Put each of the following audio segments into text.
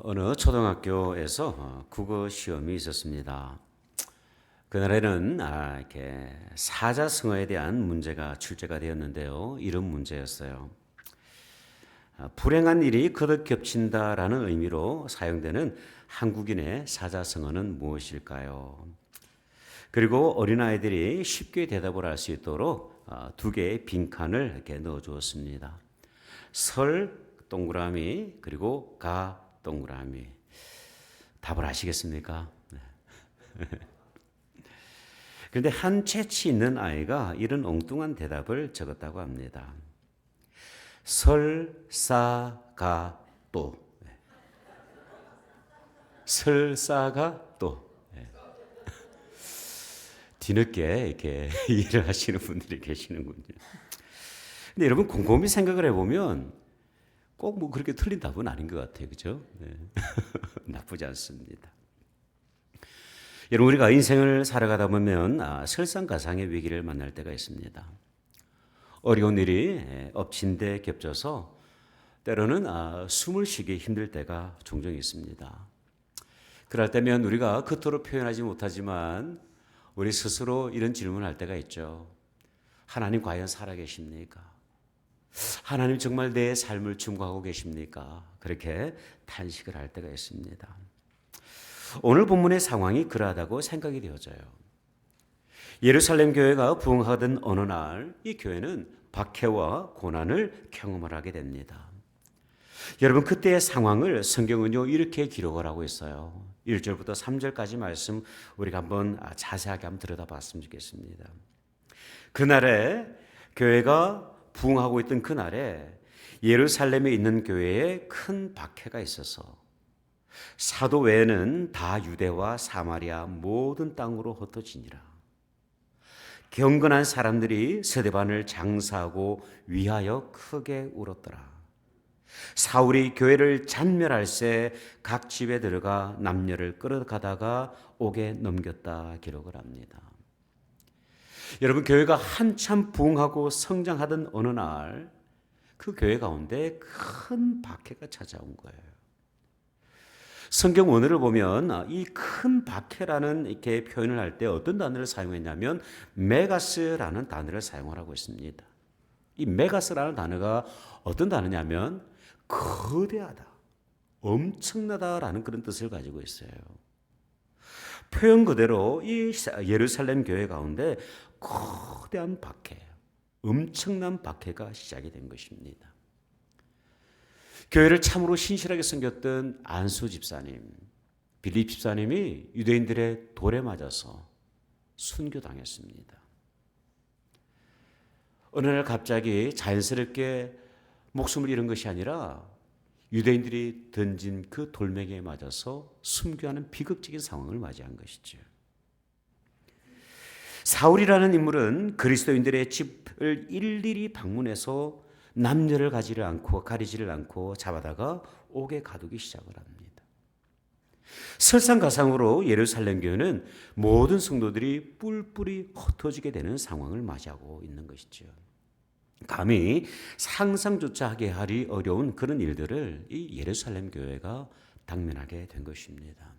어느 초등학교에서 국어 시험이 있었습니다. 그날에는 이렇게 사자성어에 대한 문제가 출제가 되었는데요. 이런 문제였어요. 불행한 일이 거듭 겹친다라는 의미로 사용되는 한국인의 사자성어는 무엇일까요? 그리고 어린아이들이 쉽게 대답을 할 수 있도록 두 개의 빈칸을 이렇게 넣어 주었습니다. 설 동그라미 그리고 가 동그라미. 답을 아시겠습니까? 그런데 한 재치 있는 아이가 이런 엉뚱한 대답을 적었다고 합니다. 설사가또. 설사가또. 뒤늦게 이렇게 일을 하시는 분들이 계시는군요. 근데 여러분 곰곰이 생각을 해보면 꼭 뭐 그렇게 틀린 답은 아닌 것 같아요. 그죠? 네. 나쁘지 않습니다. 여러분 우리가 인생을 살아가다 보면 설상가상의 위기를 만날 때가 있습니다. 어려운 일이 엎친 데 겹쳐서 때로는 숨을 쉬기 힘들 때가 종종 있습니다. 그럴 때면 우리가 겉으로 표현하지 못하지만 우리 스스로 이런 질문을 할 때가 있죠. 하나님 과연 살아계십니까? 하나님 정말 내 삶을 중보하고 계십니까? 그렇게 탄식을 할 때가 있습니다. 오늘 본문의 상황이 그러하다고 생각이 되어져요. 예루살렘 교회가 부흥하던 어느 날 이 교회는 박해와 고난을 경험을 하게 됩니다. 여러분 그때의 상황을 성경은요 이렇게 기록을 하고 있어요. 1절부터 3절까지 말씀 우리가 한번 자세하게 한번 들여다봤으면 좋겠습니다. 그날에 교회가 부흥하고 있던 그날에 예루살렘에 있는 교회에 큰 박해가 있어서 사도 외에는 다 유대와 사마리아 모든 땅으로 흩어지니라. 경건한 사람들이 스데반을 장사하고 위하여 크게 울었더라. 사울이 교회를 잔멸할새 각 집에 들어가 남녀를 끌어가다가 옥에 넘겼다 기록을 합니다. 여러분 교회가 한참 부흥하고 성장하던 어느 날 그 교회 가운데 큰 박해가 찾아온 거예요. 성경 원어를 보면 이 큰 박해라는 이렇게 표현을 할 때 어떤 단어를 사용했냐면 메가스라는 단어를 사용하라고 했습니다. 이 메가스라는 단어가 어떤 단어냐면 거대하다, 엄청나다라는 그런 뜻을 가지고 있어요. 표현 그대로 이 예루살렘 교회 가운데 거대한 박해, 엄청난 박해가 시작이 된 것입니다. 교회를 참으로 신실하게 섬겼던 안수 집사님, 빌립 집사님이 유대인들의 돌에 맞아서 순교당했습니다. 어느 날 갑자기 자연스럽게 목숨을 잃은 것이 아니라 유대인들이 던진 그 돌멩이에 맞아서 순교하는 비극적인 상황을 맞이한 것이죠. 사울이라는 인물은 그리스도인들의 집을 일일이 방문해서 남녀를 가리지를 않고 잡아다가 옥에 가두기 시작을 합니다. 설상가상으로 예루살렘 교회는 모든 성도들이 뿔뿔이 흩어지게 되는 상황을 맞이하고 있는 것이죠. 감히 상상조차 하기 어려운 그런 일들을 이 예루살렘 교회가 당면하게 된 것입니다.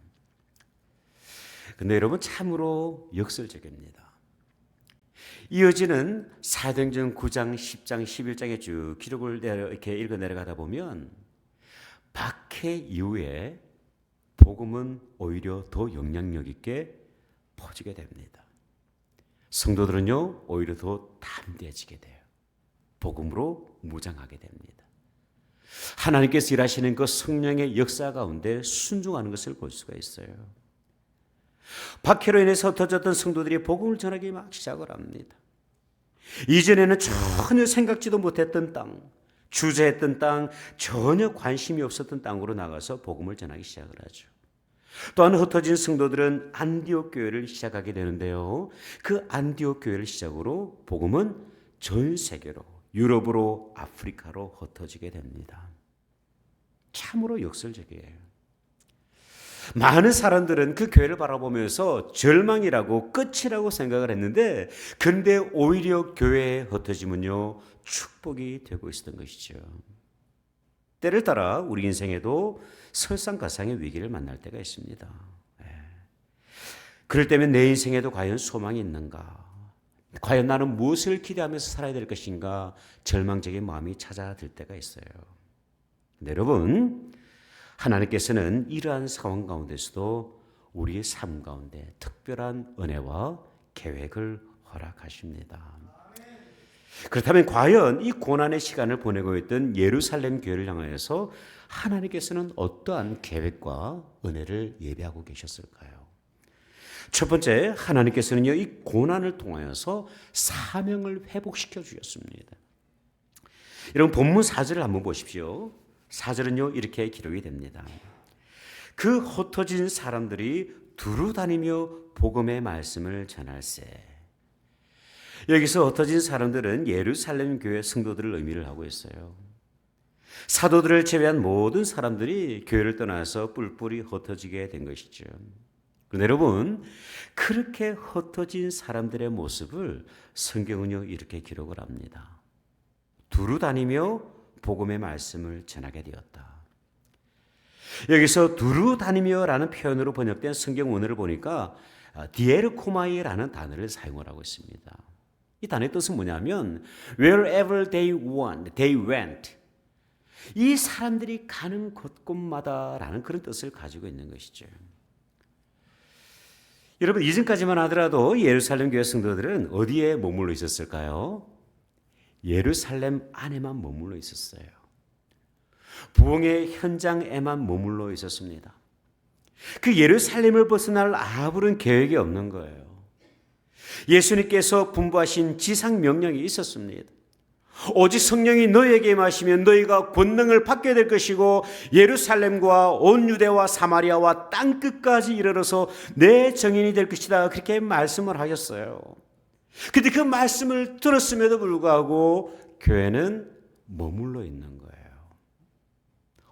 그런데 여러분 참으로 역설적입니다. 이어지는 사도행전 9장, 10장, 11장에 쭉 기록을 이렇게 읽어 내려가다 보면 박해 이후에 복음은 오히려 더 영향력 있게 퍼지게 됩니다. 성도들은요 오히려 더 담대해지게 돼요. 복음으로 무장하게 됩니다. 하나님께서 일하시는 그 성령의 역사 가운데 순종하는 것을 볼 수가 있어요. 박해로 인해서 흩어졌던 성도들이 복음을 전하기 막 시작을 합니다. 이전에는 전혀 생각지도 못했던 땅, 주저했던 땅, 전혀 관심이 없었던 땅으로 나가서 복음을 전하기 시작을 하죠. 또한 흩어진 성도들은 안디옥 교회를 시작하게 되는데요. 그 안디옥 교회를 시작으로 복음은 전 세계로, 유럽으로, 아프리카로 흩어지게 됩니다. 참으로 역설적이에요. 많은 사람들은 그 교회를 바라보면서 절망이라고 끝이라고 생각을 했는데 그런데 오히려 교회의 흩어짐은요 축복이 되고 있었던 것이죠. 때를 따라 우리 인생에도 설상가상의 위기를 만날 때가 있습니다. 그럴 때면 내 인생에도 과연 소망이 있는가? 과연 나는 무엇을 기대하면서 살아야 될 것인가? 절망적인 마음이 찾아들 때가 있어요. 근데 여러분, 하나님께서는 이러한 상황 가운데서도 우리의 삶 가운데 특별한 은혜와 계획을 허락하십니다. 그렇다면 과연 이 고난의 시간을 보내고 있던 예루살렘 교회를 향하여서 하나님께서는 어떠한 계획과 은혜를 예비하고 계셨을까요? 첫 번째, 하나님께서는요, 이 고난을 통하여서 사명을 회복시켜 주셨습니다. 여러분, 본문 4절을 한번 보십시오. 4절은요, 이렇게 기록이 됩니다. 그 흩어진 사람들이 두루 다니며 복음의 말씀을 전할세. 여기서 흩어진 사람들은 예루살렘 교회 성도들을 의미를 하고 있어요. 사도들을 제외한 모든 사람들이 교회를 떠나서 뿔뿔이 흩어지게 된 것이죠. 그런데 여러분, 그렇게 흩어진 사람들의 모습을 성경은요 이렇게 기록을 합니다. 두루 다니며 복음의 말씀을 전하게 되었다. 여기서 두루 다니며라는 표현으로 번역된 성경 원어를 보니까 디에르코마이라는 단어를 사용을 하고 있습니다. 이 단어의 뜻은 뭐냐면 wherever they went. 이 사람들이 가는 곳곳마다라는 그런 뜻을 가지고 있는 것이죠. 여러분, 이전까지만 하더라도 예루살렘 교회 성도들은 어디에 머물러 있었을까요? 예루살렘 안에만 머물러 있었어요. 부흥의 현장에만 머물러 있었습니다. 그 예루살렘을 벗어날 아무런 계획이 없는 거예요. 예수님께서 분부하신 지상 명령이 있었습니다. 오직 성령이 너희에게 임하시면 너희가 권능을 받게 될 것이고 예루살렘과 온 유대와 사마리아와 땅 끝까지 이르러서 내 증인이 될 것이다. 그렇게 말씀을 하셨어요. 그런데 그 말씀을 들었음에도 불구하고 교회는 머물러 있는 거예요.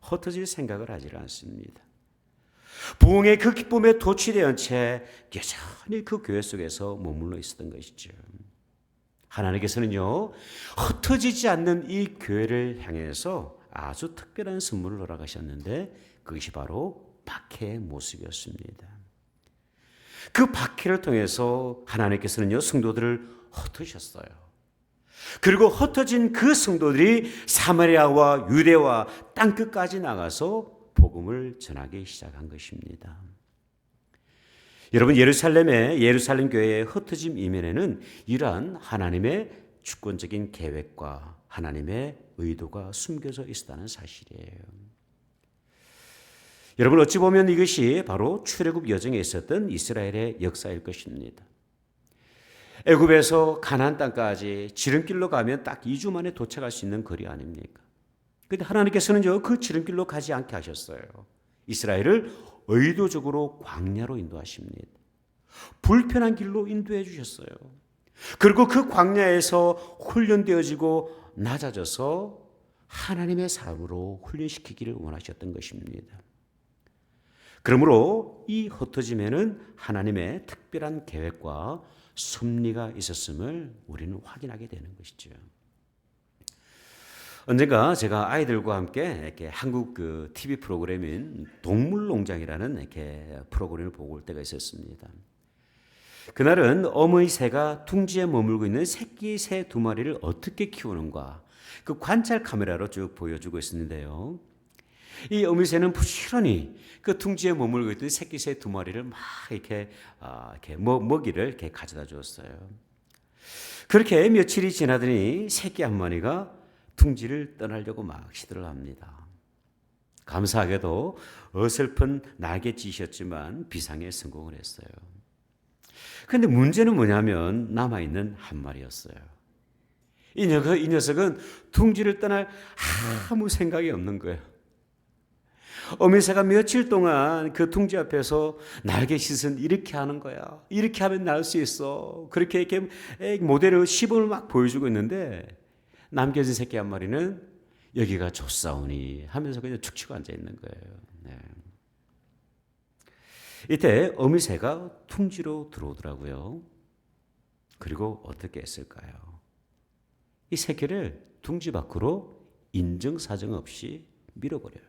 흩어질 생각을 하지 않습니다. 부흥의 그 기쁨에 도취되어 채 여전히 그 교회 속에서 머물러 있었던 것이죠. 하나님께서는요, 흩어지지 않는 이 교회를 향해서 아주 특별한 선물을 허락하셨는데 그것이 바로 박해의 모습이었습니다. 그 박해를 통해서 하나님께서는요, 성도들을 흩으셨어요. 그리고 흩어진 그 성도들이 사마리아와 유대와 땅끝까지 나가서 복음을 전하기 시작한 것입니다. 여러분, 예루살렘 교회의 흩어짐 이면에는 이러한 하나님의 주권적인 계획과 하나님의 의도가 숨겨져 있었다는 사실이에요. 여러분, 어찌 보면 이것이 바로 출애굽 여정에 있었던 이스라엘의 역사일 것입니다. 애굽에서 가나안 땅까지 지름길로 가면 딱 2주 만에 도착할 수 있는 거리 아닙니까? 그런데 하나님께서는요, 그 지름길로 가지 않게 하셨어요. 이스라엘을 의도적으로 광야로 인도하십니다. 불편한 길로 인도해 주셨어요. 그리고 그 광야에서 훈련되어지고 낮아져서 하나님의 사람으로 훈련시키기를 원하셨던 것입니다. 그러므로 이 흩어짐에는 하나님의 특별한 계획과 섭리가 있었음을 우리는 확인하게 되는 것이죠. 언젠가 제가 아이들과 함께 이렇게 한국 그 TV 프로그램인 동물농장이라는 이렇게 프로그램을 보고 올 때가 있었습니다. 그날은 어머니 새가 둥지에 머물고 있는 새끼 새 2마리를 어떻게 키우는가 그 관찰 카메라로 쭉 보여주고 있었는데요. 이 어머니 새는 부지런히 그 둥지에 머물고 있던 새끼 새 2마리를 막 이렇게 먹이를 이렇게 가져다 주었어요. 그렇게 며칠이 지나더니 새끼 한 마리가 둥지를 떠나려고 막 시도를 합니다. 감사하게도 어설픈 날갯짓이었지만 비상에 성공을 했어요. 그런데 문제는 뭐냐면 남아있는 한 마리였어요. 이 녀석은 둥지를 떠날 아무 생각이 없는 거예요. 어미새가 며칠 동안 그 둥지 앞에서 날갯짓은 이렇게 하는 거야. 이렇게 하면 날 수 있어. 그렇게 이렇게 모델을 시범을 막 보여주고 있는데 남겨진 새끼 한 마리는 여기가 좋사오니 하면서 그냥 축축 앉아 있는 거예요. 네. 이때 어미새가 둥지로 들어오더라고요. 그리고 어떻게 했을까요? 이 새끼를 둥지 밖으로 인정사정 없이 밀어버려요.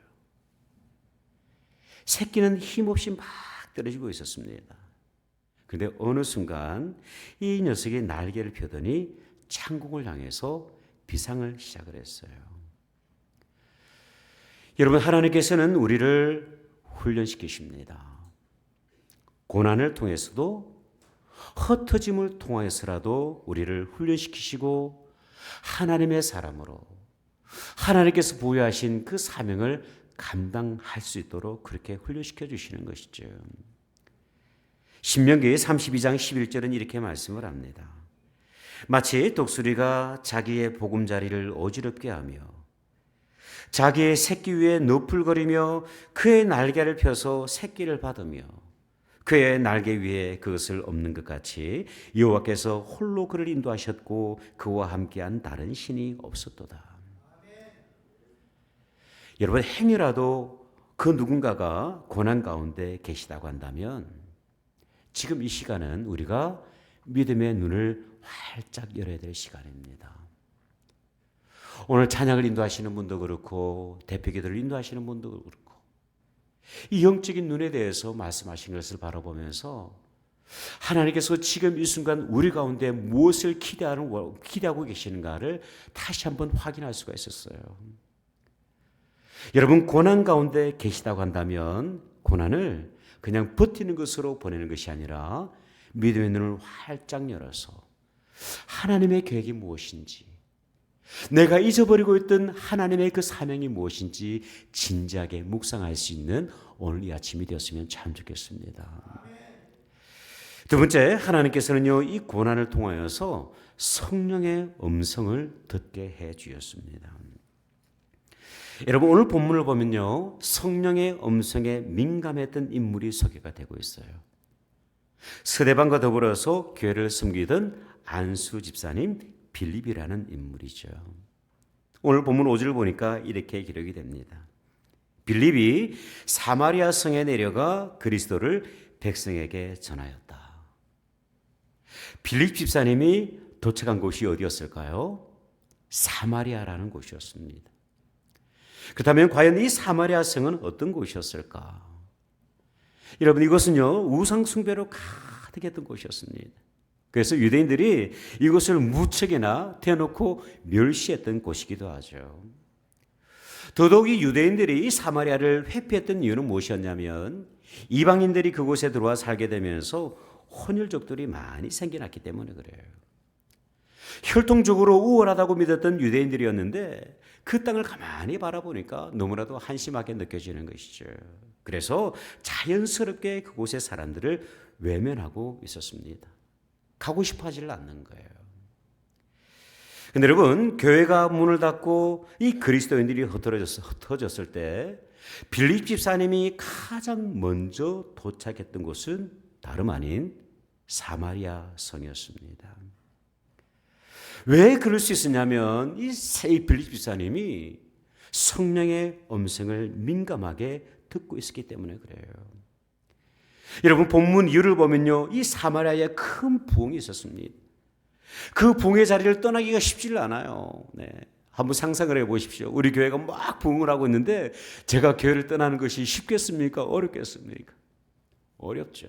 새끼는 힘없이 막 떨어지고 있었습니다. 그런데 어느 순간 이 녀석이 날개를 펴더니 창공을 향해서 비상을 시작을 했어요. 여러분, 하나님께서는 우리를 훈련시키십니다. 고난을 통해서도 흩어짐을 통해서라도 우리를 훈련시키시고 하나님의 사람으로 하나님께서 부여하신 그 사명을 감당할 수 있도록 그렇게 훈련시켜 주시는 것이죠. 신명기 32장 11절은 이렇게 말씀을 합니다. 마치 독수리가 자기의 보금자리를 어지럽게 하며 자기의 새끼 위에 너풀거리며 그의 날개를 펴서 새끼를 받으며 그의 날개 위에 그것을 엎는 것 같이 여호와께서 홀로 그를 인도하셨고 그와 함께한 다른 신이 없었도다. 여러분, 행여라도 그 누군가가 고난 가운데 계시다고 한다면 지금 이 시간은 우리가 믿음의 눈을 활짝 열어야 될 시간입니다. 오늘 찬양을 인도하시는 분도 그렇고 대표기도를 인도하시는 분도 그렇고 이 영적인 눈에 대해서 말씀하신 것을 바라보면서 하나님께서 지금 이 순간 우리 가운데 무엇을 기대하고 계시는가를 다시 한번 확인할 수가 있었어요. 여러분, 고난 가운데 계시다고 한다면 고난을 그냥 버티는 것으로 보내는 것이 아니라 믿음의 눈을 활짝 열어서 하나님의 계획이 무엇인지, 내가 잊어버리고 있던 하나님의 그 사명이 무엇인지 진지하게 묵상할 수 있는 오늘 이 아침이 되었으면 참 좋겠습니다. 두 번째, 하나님께서는요, 이 고난을 통하여서 성령의 음성을 듣게 해 주셨습니다. 여러분, 오늘 본문을 보면요, 성령의 음성에 민감했던 인물이 소개가 되고 있어요. 스데반과 더불어서 교회를 섬기던 안수 집사님 빌립이라는 인물이죠. 오늘 본문 5절을 보니까 이렇게 기록이 됩니다. 빌립이 사마리아 성에 내려가 그리스도를 백성에게 전하였다. 빌립 집사님이 도착한 곳이 어디였을까요? 사마리아라는 곳이었습니다. 그렇다면 과연 이 사마리아 성은 어떤 곳이었을까? 여러분, 이것은요, 우상 숭배로 가득했던 곳이었습니다. 그래서 유대인들이 이것을 무척이나 대놓고 멸시했던 곳이기도 하죠. 더더욱이 유대인들이 이 사마리아를 회피했던 이유는 무엇이었냐면 이방인들이 그곳에 들어와 살게 되면서 혼혈족들이 많이 생겨났기 때문에 그래요. 혈통적으로 우월하다고 믿었던 유대인들이었는데 그 땅을 가만히 바라보니까 너무나도 한심하게 느껴지는 것이죠. 그래서 자연스럽게 그곳의 사람들을 외면하고 있었습니다. 가고 싶어 하지를 않는 거예요. 근데 여러분, 교회가 문을 닫고 이 그리스도인들이 흩어졌을 때 빌립 집사님이 가장 먼저 도착했던 곳은 다름 아닌 사마리아 성이었습니다. 왜 그럴 수 있었냐면 이 빌립 집사님이 성령의 음성을 민감하게 듣고 있었기 때문에 그래요. 여러분, 본문 이유를 보면요, 이 사마리아에 큰 부흥이 있었습니다. 그 부흥의 자리를 떠나기가 쉽지를 않아요. 네. 한번 상상을 해보십시오. 우리 교회가 막 부흥을 하고 있는데 제가 교회를 떠나는 것이 쉽겠습니까? 어렵겠습니까? 어렵죠.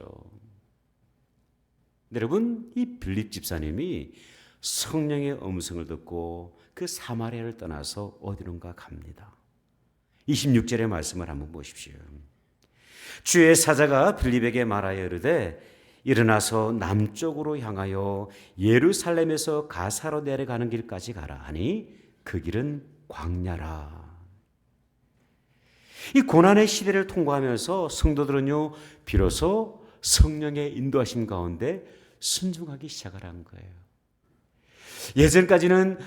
여러분, 이 빌립 집사님이 성령의 음성을 듣고 그 사마리아를 떠나서 어디론가 갑니다. 26절의 말씀을 한번 보십시오. 주의 사자가 빌립에게 말하여 이르되 일어나서 남쪽으로 향하여 예루살렘에서 가사로 내려가는 길까지 가라 하니 그 길은 광야라. 이 고난의 시대를 통과하면서 성도들은요, 비로소 성령의 인도하심 가운데 순종하기 시작을 한 거예요. 예전까지는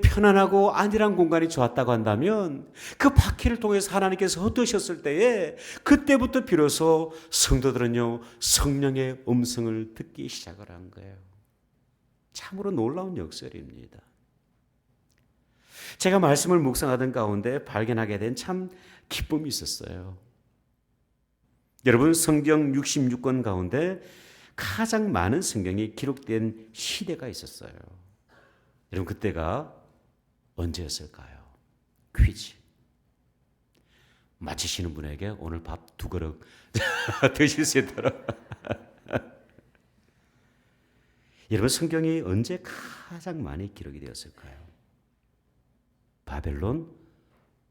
편안하고 안일한 공간이 좋았다고 한다면 그 바퀴를 통해서 하나님께서 흩으셨을 때에 그때부터 비로소 성도들은요, 성령의 음성을 듣기 시작을 한 거예요. 참으로 놀라운 역설입니다. 제가 말씀을 묵상하던 가운데 발견하게 된 참 기쁨이 있었어요. 여러분, 성경 66권 가운데 가장 많은 성경이 기록된 시대가 있었어요. 여러분, 그때가 언제였을까요? 퀴즈. 맞히시는 분에게 오늘 밥 2그릇 드실 수 있도록. 여러분, 성경이 언제 가장 많이 기록이 되었을까요? 바벨론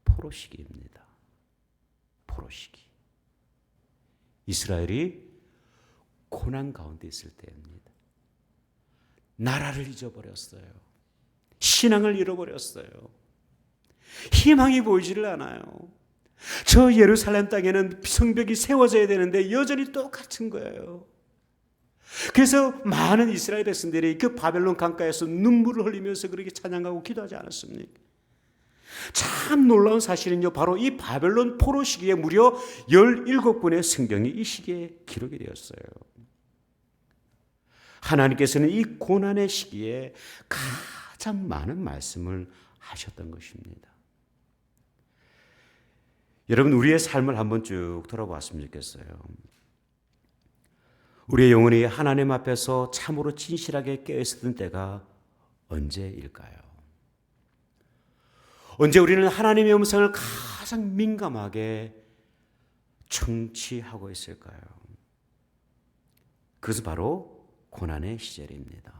포로 시기입니다. 포로 시기. 이스라엘이 고난 가운데 있을 때입니다. 나라를 잊어버렸어요. 신앙을 잃어버렸어요. 희망이 보이지를 않아요. 저 예루살렘 땅에는 성벽이 세워져야 되는데 여전히 똑같은 거예요. 그래서 많은 이스라엘 백성들이 그 바벨론 강가에서 눈물을 흘리면서 그렇게 찬양하고 기도하지 않았습니까? 참 놀라운 사실은요, 바로 이 바벨론 포로 시기에 무려 17권의 성경이 이 시기에 기록이 되었어요. 하나님께서는 이 고난의 시기에 가장 많은 말씀을 하셨던 것입니다. 여러분, 우리의 삶을 한번 쭉 돌아보았으면 좋겠어요. 우리의 영혼이 하나님 앞에서 참으로 진실하게 깨어있었던 때가 언제일까요? 언제 우리는 하나님의 음성을 가장 민감하게 청취하고 있을까요? 그것은 바로 고난의 시절입니다.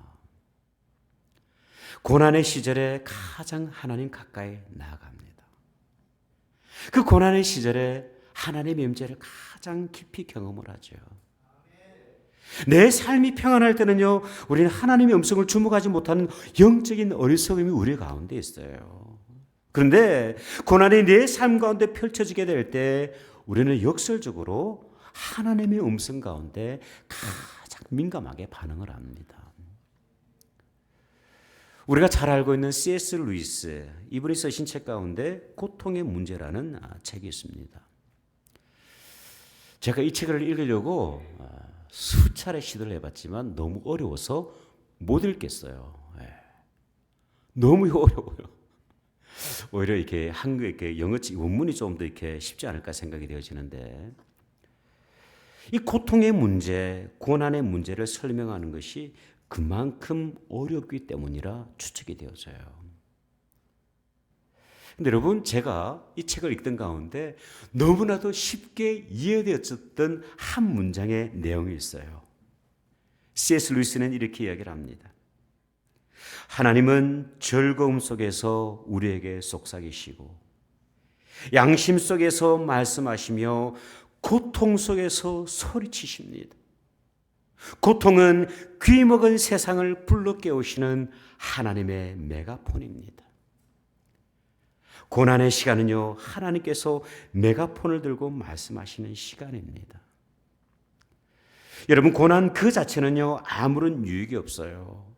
고난의 시절에 가장 하나님 가까이 나아갑니다. 그 고난의 시절에 하나님의 임재를 가장 깊이 경험을 하죠. 내 삶이 평안할 때는요, 우리는 하나님의 음성을 주목하지 못하는 영적인 어리석음이 우리 가운데 있어요. 그런데 고난이 내 삶 가운데 펼쳐지게 될 때 우리는 역설적으로 하나님의 음성 가운데 가장 민감하게 반응을 합니다. 우리가 잘 알고 있는 C.S. 루이스, 이분이 쓰신 책 가운데 고통의 문제라는 책이 있습니다. 제가 이 책을 읽으려고 수차례 시도를 해봤지만 너무 어려워서 못 읽겠어요. 너무 어려워요. 오히려 이렇게 한국 이렇게 영어 원문이 좀 더 이렇게 쉽지 않을까 생각이 되어지는데, 이 고통의 문제, 고난의 문제를 설명하는 것이 그만큼 어렵기 때문이라 추측이 되어져요. 근데 여러분, 제가 이 책을 읽던 가운데 너무나도 쉽게 이해되었던 한 문장의 내용이 있어요. C.S. 루이스는 이렇게 이야기를 합니다. 하나님은 즐거움 속에서 우리에게 속삭이시고 양심 속에서 말씀하시며 고통 속에서 소리치십니다. 고통은 귀먹은 세상을 불러 깨우시는 하나님의 메가폰입니다. 고난의 시간은요, 하나님께서 메가폰을 들고 말씀하시는 시간입니다. 여러분, 고난 그 자체는요, 아무런 유익이 없어요.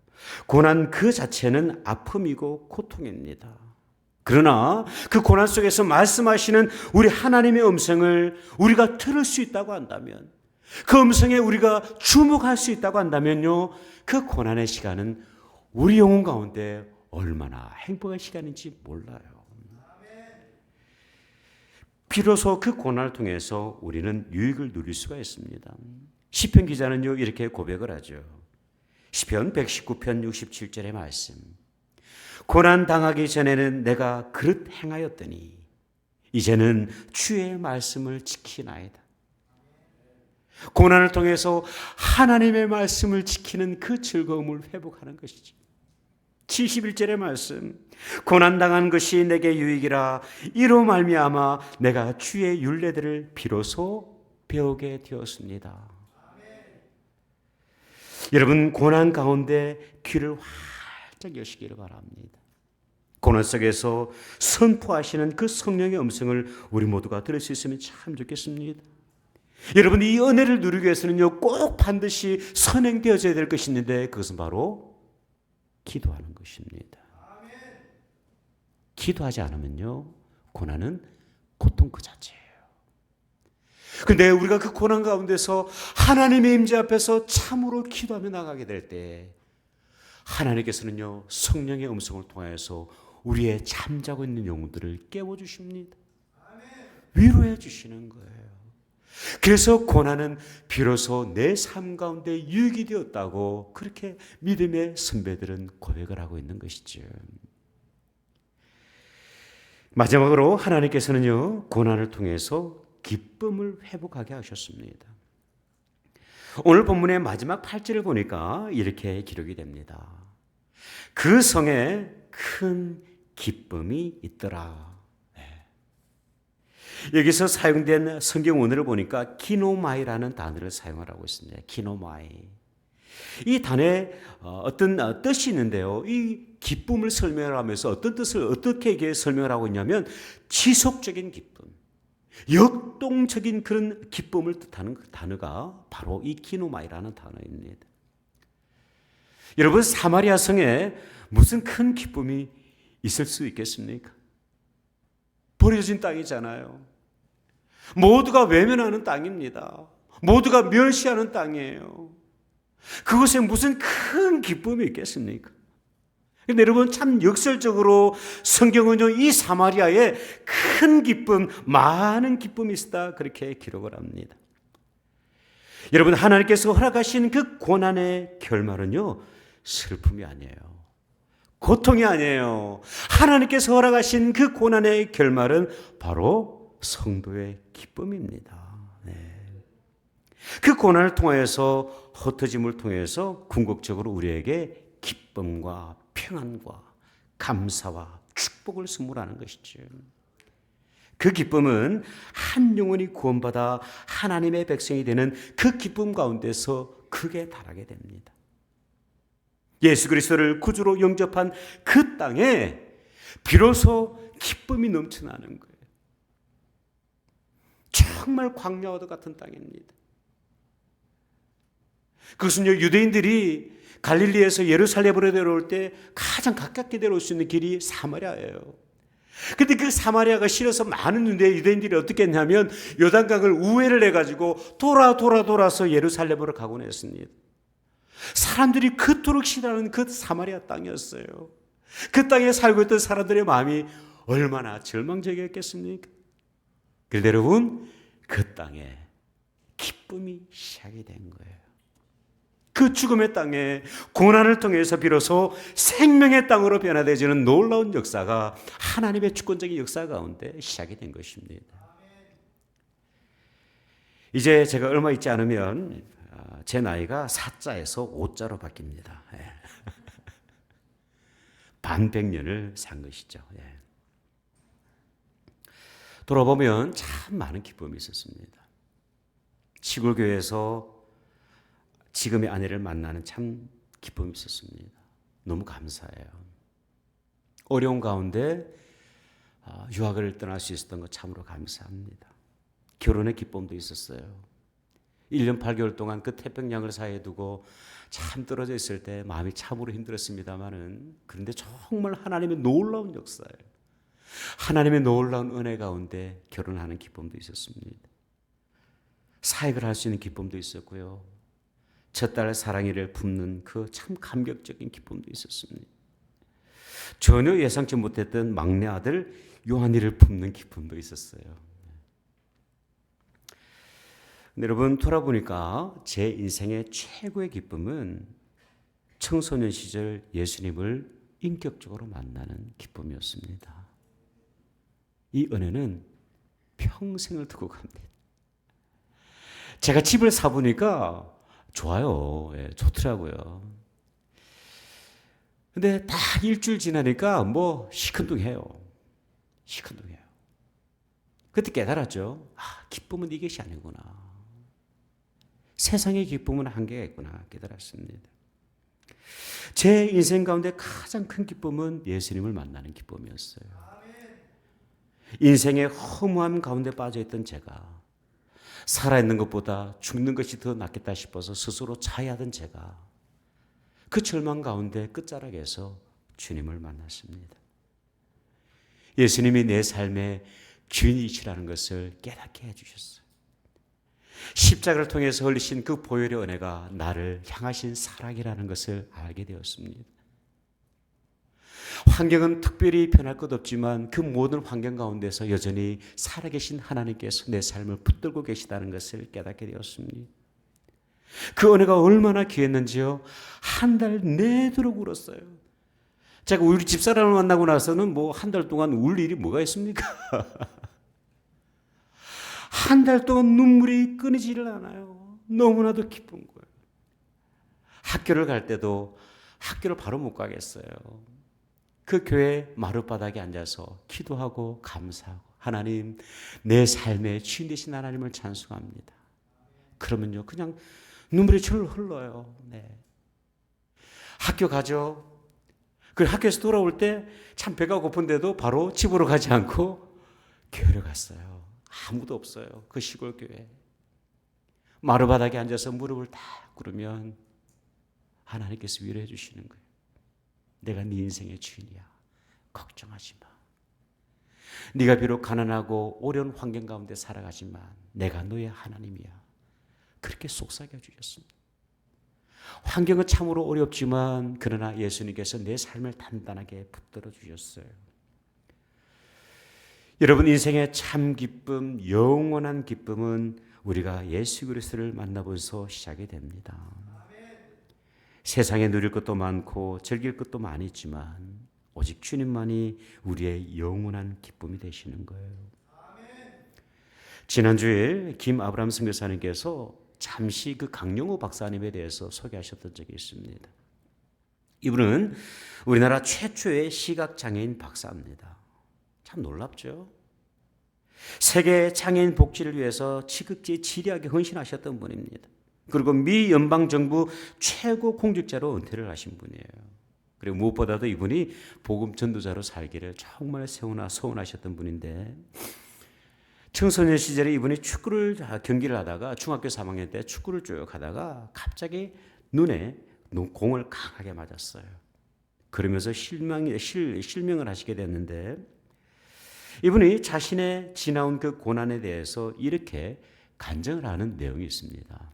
고난 그 자체는 아픔이고 고통입니다. 그러나 그 고난 속에서 말씀하시는 우리 하나님의 음성을 우리가 들을 수 있다고 한다면, 그 음성에 우리가 주목할 수 있다고 한다면요, 그 고난의 시간은 우리 영혼 가운데 얼마나 행복한 시간인지 몰라요. 비로소 그 고난을 통해서 우리는 유익을 누릴 수가 있습니다. 시편 기자는요, 이렇게 고백을 하죠. 시편 119편 67절의 말씀. 고난 당하기 전에는 내가 그릇 행하였더니 이제는 주의 말씀을 지키나이다. 고난을 통해서 하나님의 말씀을 지키는 그 즐거움을 회복하는 것이죠. 71절의 말씀. 고난당한 것이 내게 유익이라 이로 말미암아 내가 주의 율례들을 비로소 배우게 되었습니다. 여러분, 고난 가운데 귀를 활짝 여시기를 바랍니다. 고난 속에서 선포하시는 그 성령의 음성을 우리 모두가 들을 수 있으면 참 좋겠습니다. 여러분, 이 은혜를 누리기 위해서는요, 꼭 반드시 선행되어져야 될 것이 있는데, 그것은 바로 기도하는 것입니다. 기도하지 않으면요, 고난은 고통 그 자체예요. 그런데 우리가 그 고난 가운데서 하나님의 임재 앞에서 참으로 기도하며 나가게 될 때, 하나님께서는요, 성령의 음성을 통해서 우리의 잠자고 있는 영혼들을 깨워주십니다. 위로해 주시는 거예요. 그래서 고난은 비로소 내 삶 가운데 유익이 되었다고 그렇게 믿음의 선배들은 고백을 하고 있는 것이죠. 마지막으로 하나님께서는요, 고난을 통해서 기쁨을 회복하게 하셨습니다. 오늘 본문의 마지막 8절을 보니까 이렇게 기록이 됩니다. 그 성에 큰 기쁨이 있더라. 여기서 사용된 성경 원어를 보니까 키노마이라는 단어를 사용하라고 했습니다. 키노마이. 이 단어에 어떤 뜻이 있는데요. 이 기쁨을 설명하면서 어떤 뜻을 어떻게 설명을 하고 있냐면 지속적인 기쁨, 역동적인 그런 기쁨을 뜻하는 그 단어가 바로 이 키노마이라는 단어입니다. 여러분, 사마리아 성에 무슨 큰 기쁨이 있을 수 있겠습니까? 버려진 땅이잖아요. 모두가 외면하는 땅입니다. 모두가 멸시하는 땅이에요. 그곳에 무슨 큰 기쁨이 있겠습니까? 근데 여러분, 참 역설적으로 성경은요, 이 사마리아에 큰 기쁨, 많은 기쁨이 있다, 그렇게 기록을 합니다. 여러분, 하나님께서 허락하신 그 고난의 결말은요, 슬픔이 아니에요. 고통이 아니에요. 하나님께서 허락하신 그 고난의 결말은 바로 성도의 기쁨입니다. 그 고난을 통해서, 흩어짐을 통해서 궁극적으로 우리에게 기쁨과 평안과 감사와 축복을 선물하는 것이죠. 그 기쁨은 한 영혼이 구원받아 하나님의 백성이 되는 그 기쁨 가운데서 극에 달하게 됩니다. 예수 그리스도를 구주로 영접한 그 땅에 비로소 기쁨이 넘쳐나는 거예요. 정말 광야와도 같은 땅입니다. 그것은요, 유대인들이 갈릴리에서 예루살렘으로 내려올 때 가장 가깝게 내려올 수 있는 길이 사마리아예요. 근데 그 사마리아가 싫어서 많은 유대인들이 어떻게 했냐면 요단강을 우회를 해가지고 돌아서 예루살렘으로 가곤 했습니다. 사람들이 그토록 싫어하는 그 사마리아 땅이었어요. 그 땅에 살고 있던 사람들의 마음이 얼마나 절망적이었겠습니까? 그런데 여러분, 그 땅에 기쁨이 시작이 된 거예요. 그 죽음의 땅에 고난을 통해서 비로소 생명의 땅으로 변화되어지는 놀라운 역사가 하나님의 주권적인 역사 가운데 시작이 된 것입니다. 이제 제가 얼마 있지 않으면 제 나이가 4자에서 5자로 바뀝니다. 반백년을 산 것이죠. 돌아보면 참 많은 기쁨이 있었습니다. 시골 교회에서 지금의 아내를 만나는 참 기쁨이 있었습니다. 너무 감사해요. 어려운 가운데 유학을 떠날 수 있었던 것 참으로 감사합니다. 결혼의 기쁨도 있었어요. 1년 8개월 동안 그 태평양을 사이에 두고 참 떨어져 있을 때 마음이 참으로 힘들었습니다만은, 그런데 정말 하나님의 놀라운 역사예요. 하나님의 놀라운 은혜 가운데 결혼하는 기쁨도 있었습니다. 사역을 할 수 있는 기쁨도 있었고요. 첫 딸 사랑이를 품는 그 참 감격적인 기쁨도 있었습니다. 전혀 예상치 못했던 막내 아들 요한이를 품는 기쁨도 있었어요. 근데 여러분, 돌아보니까 제 인생의 최고의 기쁨은 청소년 시절 예수님을 인격적으로 만나는 기쁨이었습니다. 이 은혜는 평생을 두고 갑니다. 제가 집을 사보니까 좋아요. 좋더라고요. 근데 딱 일주일 지나니까 시큰둥해요. 그때 깨달았죠. 기쁨은 이것이 아니구나. 세상의 기쁨은 한계가 있구나 깨달았습니다. 제 인생 가운데 가장 큰 기쁨은 예수님을 만나는 기쁨이었어요. 인생의 허무함 가운데 빠져있던 제가, 살아있는 것보다 죽는 것이 더 낫겠다 싶어서 스스로 자해하던 제가 그 절망 가운데 끝자락에서 주님을 만났습니다. 예수님이 내 삶의 주인이시라는 것을 깨닫게 해주셨어요. 십자가를 통해서 흘리신 그 보혈의 은혜가 나를 향하신 사랑이라는 것을 알게 되었습니다. 환경은 특별히 변할 것 없지만 그 모든 환경 가운데서 여전히 살아계신 하나님께서 내 삶을 붙들고 계시다는 것을 깨닫게 되었습니다. 그 은혜가 얼마나 귀했는지요. 한 달 내도록 울었어요. 제가 우리 집사람을 만나고 나서는 뭐 한 달 동안 울 일이 뭐가 있습니까? 한 달 동안 눈물이 끊이지를 않아요. 너무나도 기쁜 거예요. 학교를 갈 때도 학교를 바로 못 가겠어요. 그 교회 마룻바닥에 앉아서 기도하고 감사하고 하나님, 내 삶의 주인 되신 하나님을 찬송합니다. 그러면요 그냥 눈물이 철 흘러요. 네. 학교 가죠. 그 학교에서 돌아올 때 참 배가 고픈데도 바로 집으로 가지 않고 교회를 갔어요. 아무도 없어요. 그 시골 교회. 마루바닥에 앉아서 무릎을 딱 꿇으면 하나님께서 위로해 주시는 거예요. 내가 네 인생의 주인이야. 걱정하지 마. 네가 비록 가난하고 어려운 환경 가운데 살아가지만 내가 너의 하나님이야. 그렇게 속삭여 주셨습니다. 환경은 참으로 어렵지만 그러나 예수님께서 내 삶을 단단하게 붙들어 주셨어요. 여러분, 인생의 참 기쁨, 영원한 기쁨은 우리가 예수 그리스도를 만나면서 시작이 됩니다. 세상에 누릴 것도 많고 즐길 것도 많이 있지만 오직 주님만이 우리의 영원한 기쁨이 되시는 거예요. 지난주에 김아브람 선교사님께서 잠시 그 강영호 박사님에 대해서 소개하셨던 적이 있습니다. 이분은 우리나라 최초의 시각장애인 박사입니다. 참 놀랍죠? 세계 장애인 복지를 위해서 지극히 지리하게 헌신하셨던 분입니다. 그리고 미 연방정부 최고 공직자로 은퇴를 하신 분이에요. 그리고 무엇보다도 이분이 복음 전도자로 살기를 정말 소원하셨던 분인데 청소년 시절에 이분이 경기를 하다가 중학교 3학년 때 축구를 쭉 하다가 갑자기 눈에 공을 강하게 맞았어요. 그러면서 실명을 하시게 됐는데 이분이 자신의 지나온 그 고난에 대해서 이렇게 간증을 하는 내용이 있습니다.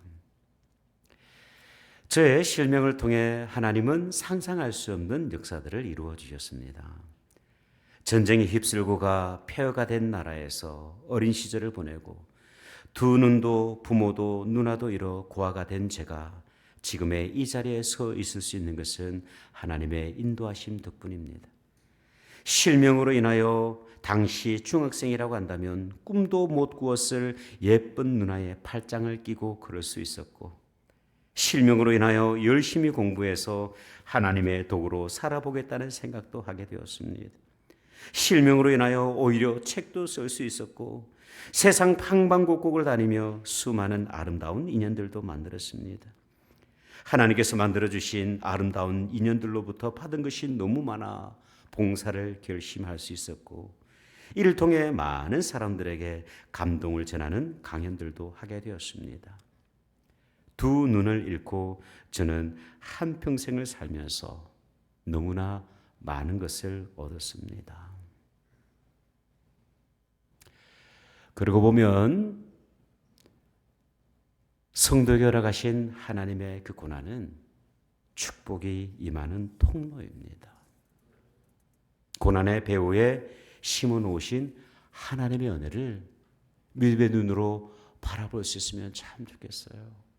저의 실명을 통해 하나님은 상상할 수 없는 역사들을 이루어 주셨습니다. 전쟁에 휩쓸고 가 폐허가 된 나라에서 어린 시절을 보내고 두 눈도 부모도 누나도 잃어 고아가 된 제가 지금의 이 자리에 서 있을 수 있는 것은 하나님의 인도하심 덕분입니다. 실명으로 인하여 당시 중학생이라고 한다면 꿈도 못 꾸었을 예쁜 누나의 팔짱을 끼고 그럴 수 있었고 실명으로 인하여 열심히 공부해서 하나님의 도구로 살아보겠다는 생각도 하게 되었습니다. 실명으로 인하여 오히려 책도 쓸 수 있었고 세상 방방곡곡을 다니며 수많은 아름다운 인연들도 만들었습니다. 하나님께서 만들어주신 아름다운 인연들로부터 받은 것이 너무 많아 봉사를 결심할 수 있었고 이를 통해 많은 사람들에게 감동을 전하는 강연들도 하게 되었습니다. 두 눈을 잃고 저는 한평생을 살면서 너무나 많은 것을 얻었습니다. 그러고 보면 성도교라 가신 하나님의 그 고난은 축복이 임하는 통로입니다. 고난의 배후에 심어 놓으신 하나님의 은혜를 밀배 눈으로 바라볼 수 있으면 참 좋겠어요.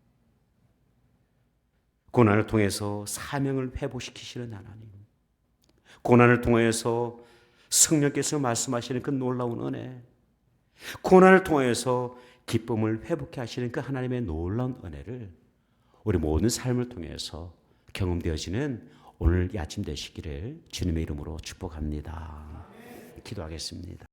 고난을 통해서 사명을 회복시키시는 하나님, 고난을 통해서 성령께서 말씀하시는 그 놀라운 은혜, 고난을 통해서 기쁨을 회복해 하시는 그 하나님의 놀라운 은혜를 우리 모든 삶을 통해서 경험되어지는 오늘 이 아침 되시기를 주님의 이름으로 축복합니다. 기도하겠습니다.